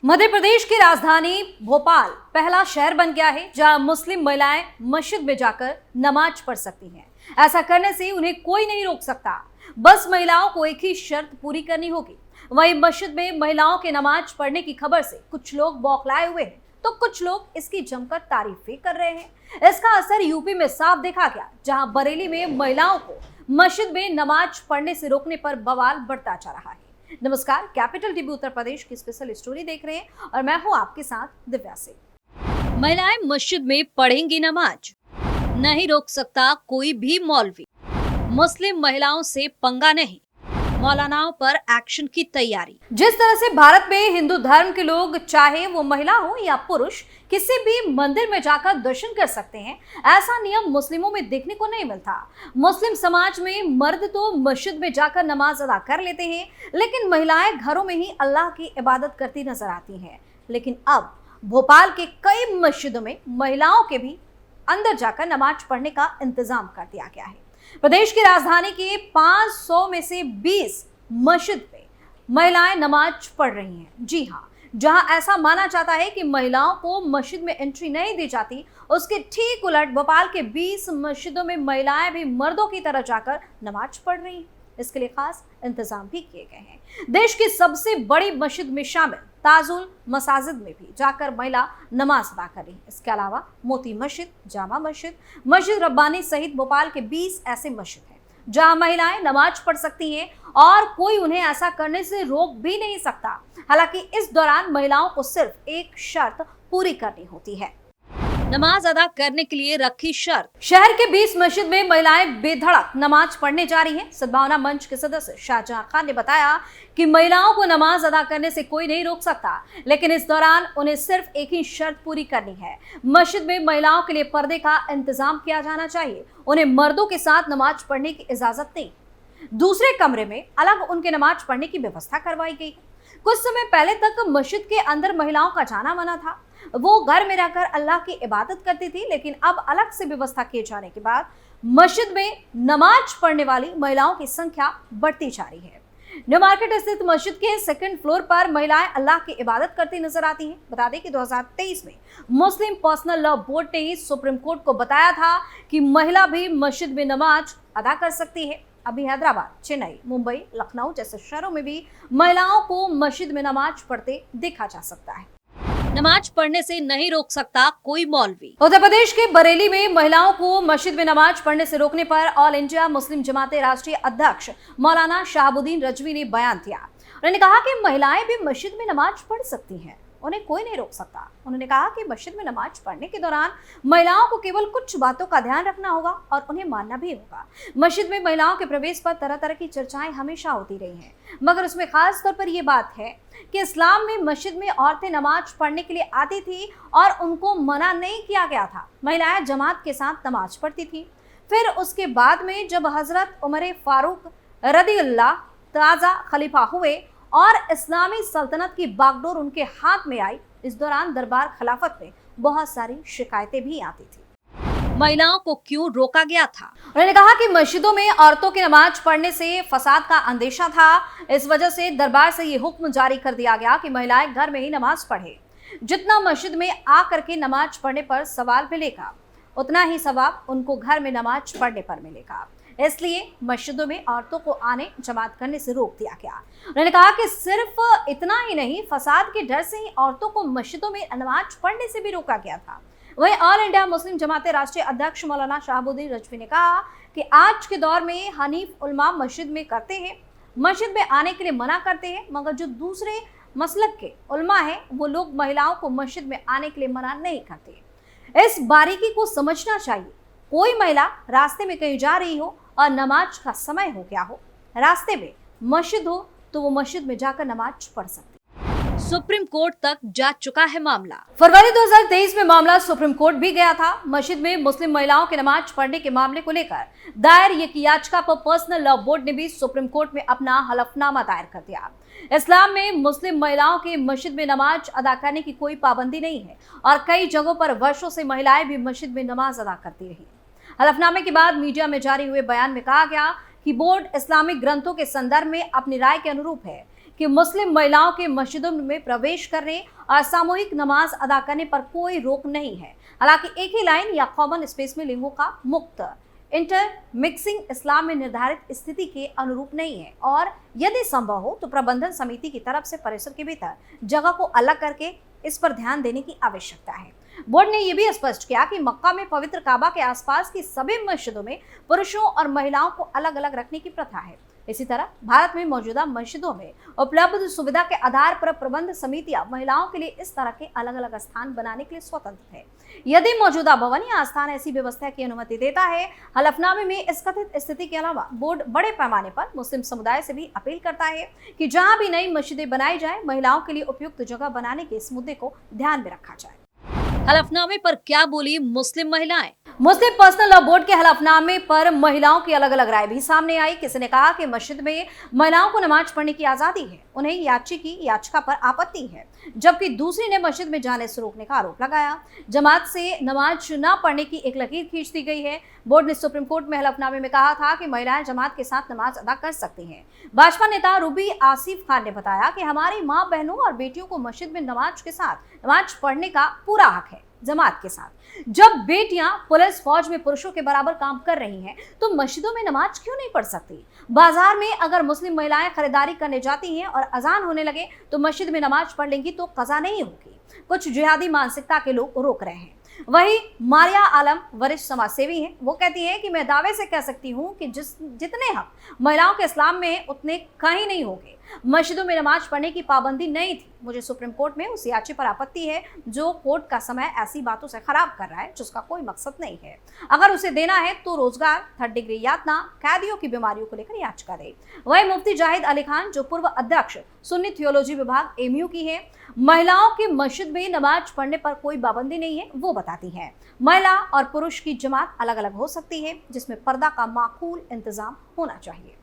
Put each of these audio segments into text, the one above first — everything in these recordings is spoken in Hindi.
मध्य प्रदेश की राजधानी भोपाल पहला शहर बन गया है जहां मुस्लिम महिलाएं मस्जिद में जाकर नमाज पढ़ सकती हैं। ऐसा करने से उन्हें कोई नहीं रोक सकता, बस महिलाओं को एक ही शर्त पूरी करनी होगी। वहीं मस्जिद में महिलाओं के नमाज पढ़ने की खबर से कुछ लोग बौखलाए हुए हैं तो कुछ लोग इसकी जमकर तारीफें कर रहे हैं। इसका असर यूपी में साफ देखा गया, जहां बरेली में महिलाओं को मस्जिद में नमाज पढ़ने से रोकने पर बवाल बढ़ता जा रहा है। नमस्कार, कैपिटल टीवी उत्तर प्रदेश की स्पेशल स्टोरी देख रहे हैं और मैं हूं आपके साथ दिव्या सिंह। महिलाएं मस्जिद में पढ़ेंगी नमाज, नहीं रोक सकता कोई भी मौलवी। मुस्लिम महिलाओं से पंगा नहीं, मौलानाओं पर एक्शन की तैयारी। जिस तरह से भारत में हिंदू धर्म के लोग, चाहे वो महिला हो या पुरुष, किसी भी मंदिर में जाकर दर्शन कर सकते हैं, ऐसा नियम मुस्लिमों में देखने को नहीं मिलता। मुस्लिम समाज में मर्द तो मस्जिद में जाकर नमाज अदा कर लेते हैं, लेकिन महिलाएं घरों में ही अल्लाह की इबादत करती नजर आती हैं। लेकिन अब भोपाल के कई मस्जिदों में महिलाओं के भी अंदर जाकर नमाज पढ़ने का इंतजाम कर दिया गया है। प्रदेश की राजधानी के 500 में से 20 मस्जिद में महिलाएं नमाज पढ़ रही हैं। जी हाँ, जहां ऐसा माना जाता है कि महिलाओं को मस्जिद में एंट्री नहीं दी जाती, उसके ठीक उलट भोपाल के 20 मस्जिदों में महिलाएं भी मर्दों की तरह जाकर नमाज पढ़ रही हैं। इसके लिए खास इंतजाम भी किए गए हैं। देश की सबसे बड़ी मस्जिद में शामिल ताजुल मसाजिद में भी जाकर महिला नमाज अदा कर रही। इसके अलावा मोती मस्जिद, जामा मस्जिद, मस्जिद रब्बानी सहित भोपाल के 20 ऐसे मस्जिद हैं जहां महिलाएं नमाज पढ़ सकती हैं और कोई उन्हें ऐसा करने से रोक भी नहीं सकता। हालांकि इस दौरान महिलाओं को सिर्फ एक शर्त पूरी करनी होती है, नमाज अदा करने के लिए रखी शर्त। शहर के 20 मस्जिद में महिलाएं बेधड़क नमाज पढ़ने जा रही हैं। सद्भावना मंच के सदस्य शाहजहां खान ने बताया कि महिलाओं को नमाज अदा करने से कोई नहीं रोक सकता, लेकिन इस दौरान उन्हें सिर्फ एक ही शर्त पूरी करनी है। मस्जिद में महिलाओं के लिए पर्दे का इंतजाम किया जाना चाहिए। उन्हें मर्दों के साथ नमाज पढ़ने की इजाजत नहीं, दूसरे कमरे में अलग उनके नमाज पढ़ने की व्यवस्था करवाई गई। कुछ समय पहले तक मस्जिद के अंदर महिलाओं का जाना मना था। वो घर में रहकर अल्लाह की इबादत करती थी, लेकिन अब अलग से व्यवस्था किए जाने के बाद मस्जिद में नमाज पढ़ने वाली महिलाओं की संख्या बढ़ती जा रही है। न्यू मार्केट स्थित मस्जिद के सेकंड फ्लोर पर महिलाएं अल्लाह की इबादत करती नजर आती हैं। बता दें कि 2023 में मुस्लिम पर्सनल लॉ बोर्ड ने ही सुप्रीम कोर्ट को बताया था कि महिला भी मस्जिद में नमाज अदा कर सकती है। अभी हैदराबाद, चेन्नई, मुंबई, लखनऊ जैसे शहरों में भी महिलाओं को मस्जिद में नमाज पढ़ते देखा जा सकता है। नमाज पढ़ने से नहीं रोक सकता कोई मौलवी। उत्तर प्रदेश के बरेली में महिलाओं को मस्जिद में नमाज पढ़ने से रोकने पर ऑल इंडिया मुस्लिम जमाते राष्ट्रीय अध्यक्ष मौलाना शहाबुद्दीन रजवी ने बयान दिया। उन्होंने कहा कि महिलाएं भी मस्जिद में नमाज पढ़ सकती हैं, उन्हें कोई नहीं रोक सकता। उन्होंने कहा कि मस्जिद में नमाज पढ़ने के दौरान महिलाओं को केवल कुछ बातों का ध्यान रखना होगा और उन्हें मानना भी होगा। मस्जिद में महिलाओं के प्रवेश पर तरह तरह की चर्चाएं हमेशा होती रही हैं, मगर उसमें खास तौर पर यह बात है कि इस्लाम में मस्जिद में औरतें नमाज पढ़ने के लिए आती थी और उनको मना नहीं किया गया था। महिलाएं जमात के साथ नमाज पढ़ती थी। फिर उसके बाद में जब हजरत उमर फारूक रदियल्लाह ताजा खलीफा हुए और इस्लामी सल्तनत की बागडोर उनके हाथ में आई, इस दौरान दरबार खिलाफत में बहुत सारी शिकायतें भी आती थी। महिलाओं को क्यों रोका गया था? उन्होंने कहा कि मस्जिदों में औरतों की नमाज पढ़ने से फसाद का अंदेशा था। इस वजह से दरबार से ये हुक्म जारी कर दिया गया कि महिलाएं घर में ही नमाज पढ़े। जितना मस्जिद में आकर के नमाज पढ़ने पर सवाल मिलेगा, उतना ही सवाब उनको घर में नमाज पढ़ने पर मिलेगा। इसलिए मस्जिदों में औरतों को आने जमात करने से रोक दिया गया। उन्होंने कहा कि सिर्फ इतना ही नहीं, फसाद के डर से ही औरतों को मस्जिदों में नमाज पढ़ने से भी रोका गया था। वहीं ऑल इंडिया मुस्लिम जमाते राष्ट्रीय अध्यक्ष मौलाना शहाबुद्दीन रजवी ने कहा कि आज के दौर में हनीफ उलमा मस्जिद में करते हैं, मस्जिद में आने के लिए मना करते हैं, मगर जो दूसरे मसलक के उलमा हैं वो लोग महिलाओं को मस्जिद में आने के लिए मना नहीं करते। इस बारीकी को समझना चाहिए। कोई महिला रास्ते में कहीं जा रही हो और नमाज का समय हो गया हो, रास्ते में मस्जिद हो, तो वो मस्जिद में जाकर नमाज पढ़ सकती है। सुप्रीम कोर्ट तक जा चुका है मामला। फरवरी 2023 में मामला सुप्रीम कोर्ट भी गया था। मस्जिद में मुस्लिम महिलाओं के नमाज पढ़ने के मामले को लेकर दायर एक याचिका पर पर्सनल लॉ बोर्ड ने भी सुप्रीम कोर्ट में अपना हलफनामा दायर कर दिया। इस्लाम में मुस्लिम महिलाओं के मस्जिद में नमाज अदा करने की कोई पाबंदी नहीं है और कई जगहों पर वर्षों से महिलाएं भी मस्जिद में नमाज अदा करती रही। हलफनामे के बाद मीडिया में जारी हुए बयान में कहा गया कि बोर्ड इस्लामिक ग्रंथों के संदर्भ में अपनी राय के अनुरूप है कि मुस्लिम महिलाओं के मस्जिदों में प्रवेश करने और सामूहिक नमाज अदा करने पर कोई रोक नहीं है। हालांकि एक ही लाइन या कॉमन स्पेस में लिंगों का मुक्त इंटरमिक्सिंग इस्लाम में निर्धारित स्थिति के अनुरूप नहीं है और यदि संभव हो तो प्रबंधन समिति की तरफ से परिसर के भीतर जगह को अलग करके इस पर ध्यान देने की आवश्यकता है। बोर्ड ने यह भी स्पष्ट किया कि मक्का में पवित्र काबा के आसपास की सभी मस्जिदों में पुरुषों और महिलाओं को अलग अलग रखने की प्रथा है। इसी तरह भारत में मौजूदा मस्जिदों में उपलब्ध सुविधा के आधार पर प्रबंध समितियां महिलाओं के लिए इस तरह के अलग अलग स्थान बनाने के लिए स्वतंत्र है। यदि मौजूदा भवन या स्थान ऐसी व्यवस्था की अनुमति देता है। हलफनामे में इस कथित स्थिति के अलावा बोर्ड बड़े पैमाने पर मुस्लिम समुदाय से भी अपील करता है कि जहां भी नई मस्जिदें बनाई जाए, महिलाओं के लिए उपयुक्त जगह बनाने के इस मुद्दे को ध्यान में रखा जाए। हलफनामे पर क्या बोली मुस्लिम महिलाएं? मुस्लिम पर्सनल लॉ बोर्ड के हलफनामे पर महिलाओं की अलग अलग राय भी सामने आई। किसी ने कहा कि मस्जिद में महिलाओं को नमाज पढ़ने की आजादी है, उन्हें याची की याचिका पर आपत्ति है, जबकि दूसरी ने मस्जिद में जाने से रोकने का आरोप लगाया। जमात से नमाज न पढ़ने की एक लकीर खींच दी गई है। बोर्ड ने सुप्रीम कोर्ट में हलफनामे में कहा था कि महिलाएं जमात के साथ नमाज अदा कर सकती हैं। भाजपा नेता रूबी आसिफ खान ने बताया कि हमारी माँ बहनों और बेटियों को मस्जिद में नमाज के साथ नमाज पढ़ने का पूरा हक है। जमात के साथ जब बेटियां पुलिस फौज में पुरुषों के बराबर काम कर रही हैं, तो मस्जिदों में नमाज क्यों नहीं पढ़ सकती? बाजार में अगर मुस्लिम महिलाएं खरीदारी करने जाती हैं और अजान होने लगे तो मस्जिद में नमाज पढ़ लेंगी तो कज़ा नहीं होगी। कुछ जिहादी मानसिकता के लोग रोक रहे हैं। वही मारिया आलम वरिष्ठ समाज सेवी हैं। वो कहती है कि मैं दावे से कह सकती हूँ कि जितने हक महिलाओं के इस्लाम में उतने कहीं नहीं होंगे। मस्जिदों में नमाज पढ़ने की पाबंदी नहीं थी। मुझे सुप्रीम कोर्ट में उस याची पर आपत्ति है जो कोर्ट का समय ऐसी बातों से खराब कर रहा है जिसका कोई मकसद नहीं है। अगर उसे देना है तो रोजगार, 3rd डिग्री यातना, कैदियों की बीमारियों को लेकर याचिका दे। वही मुफ्ती जाहिद अली खान जो पूर्व अध्यक्ष सुन्नी थियोलॉजी विभाग एमयू की है, महिलाओं की मस्जिद में नमाज पढ़ने पर कोई पाबंदी नहीं है। वो बताती है महिला और पुरुष की जमात अलग अलग हो सकती है, जिसमें पर्दा का माकूल इंतजाम होना चाहिए।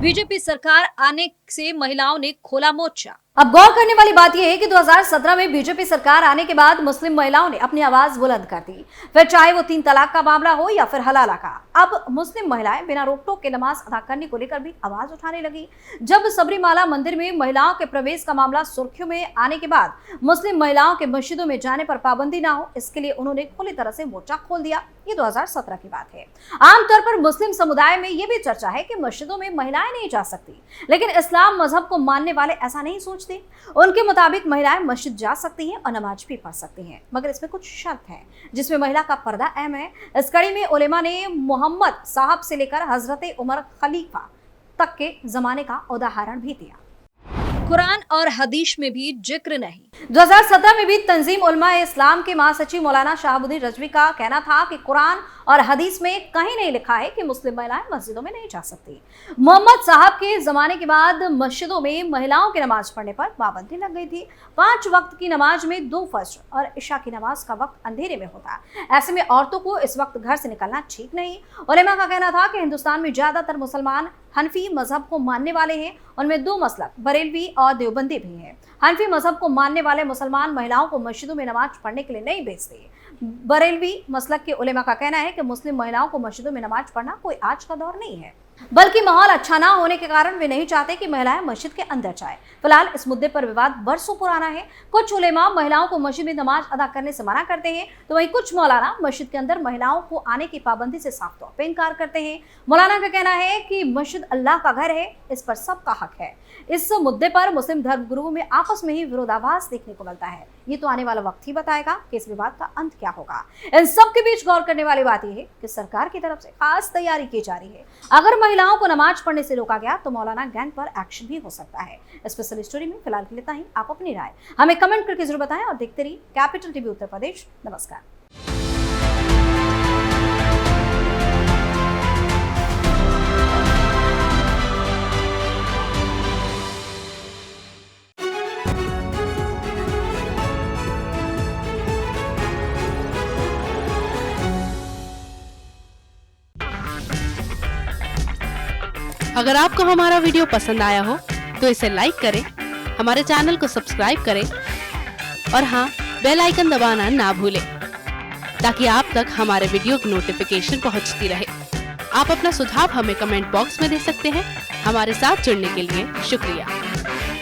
बीजेपी सरकार आने से महिलाओं ने खोला मोर्चा। अब गौर करने वाली बात यह है कि 2017 में बीजेपी सरकार आने के बाद मुस्लिम महिलाओं ने अपनी आवाज बुलंद कर दी, फिर चाहे वो 3 तलाक का मामला हो या फिर हलाला का। अब मुस्लिम महिलाएं बिना रोक टोक के नमाज अदा करने को लेकर भी आवाज उठाने लगी। जब सबरीमाला मंदिर में महिलाओं के प्रवेश का मामला सुर्खियों में आने के बाद मुस्लिम महिलाओं के मस्जिदों में जाने पर पाबंदी ना हो, इसके लिए उन्होंने खुली तरह से मोर्चा खोल दिया। ये 2017 की बात है। आमतौर पर मुस्लिम समुदाय में ये भी चर्चा है कि मस्जिदों में महिलाएं नहीं जा सकती, लेकिन इस्लाम मजहब को मानने वाले ऐसा नहीं सोचते। उनके मुताबिक महिलाएं मस्जिद जा सकती हैं और नमाज भी पढ़ सकती हैं, मगर इसमें कुछ शर्त है जिसमें महिला का पर्दा अहम है। इस कड़ी में उलेमा ने मोहम्मद साहब से लेकर हजरत उमर खलीफा तक के जमाने का उदाहरण भी दिया। कुरान और हदीस में भी जिक्र नहीं। 2017 में भी तंजीम उलमा इस्लाम के महासचिव मौलाना शहाबुद्दीन रजवी का कहना था कि कुरान और हदीस में कहीं नहीं लिखा है कि मुस्लिम महिलाएं मस्जिदों में नहीं जा सकती। मोहम्मद साहब के जमाने के बाद मस्जिदों में महिलाओं की नमाज पढ़ने पर पाबंदी लग गई थी। 5 वक्त की नमाज में 2 फज्र और इशा की नमाज का वक्त अंधेरे में होता। ऐसे में औरतों को इस वक्त घर से निकलना ठीक नहीं। उलेमा का कहना था कि हिंदुस्तान में ज्यादातर मुसलमान हनफी मजहब को मानने वाले हैं। उनमें 2 मसलक बरेलवी और देवबंदी भी हैं। हनफी मजहब को मानने वाले मुसलमान महिलाओं को मस्जिदों में नमाज पढ़ने के लिए नहीं भेजते। बरेलवी मसलक के उलेमा का कहना है कि मुस्लिम महिलाओं को मस्जिदों में नमाज पढ़ना कोई आज का दौर नहीं है, बल्कि माहौल अच्छा ना होने के कारण वे नहीं चाहते कि महिलाएं मस्जिद के अंदर जाएं। फिलहाल इस मुद्दे पर विवाद बरसों पुराना है। कुछ उलेमा महिलाओं को मस्जिद में नमाज अदा करने से मना करते हैं, तो वहीं कुछ मौलाना मस्जिद के अंदर महिलाओं को आने की पाबंदी से साफ तौर पर इनकार करते हैं। मौलाना का कहना है कि मस्जिद अल्लाह का घर है, इस पर सबका हक है। इस मुद्दे पर मुस्लिम धर्म गुरुओं में आपस में ही विरोधाभास देखने को मिलता है। ये तो आने वाला वक्त ही बताएगा कि इस विवाद का अंत क्या होगा। इन सब के बीच गौर करने वाली बात यह है कि सरकार की तरफ से खास तैयारी की जा रही है। अगर महिलाओं को नमाज पढ़ने से रोका गया तो मौलाना गैंग पर एक्शन भी हो सकता है। स्पेशल स्टोरी में फिलहाल के लिए इतना ही। आप अपनी राय हमें कमेंट करके जरूर बताएं और देखते रहिए कैपिटल टीवी उत्तर प्रदेश। नमस्कार। अगर आपको हमारा वीडियो पसंद आया हो तो इसे लाइक करें, हमारे चैनल को सब्सक्राइब करें और हाँ, बेल आइकन दबाना ना भूलें ताकि आप तक हमारे वीडियो की नोटिफिकेशन पहुंचती रहे। आप अपना सुझाव हमें कमेंट बॉक्स में दे सकते हैं। हमारे साथ जुड़ने के लिए शुक्रिया।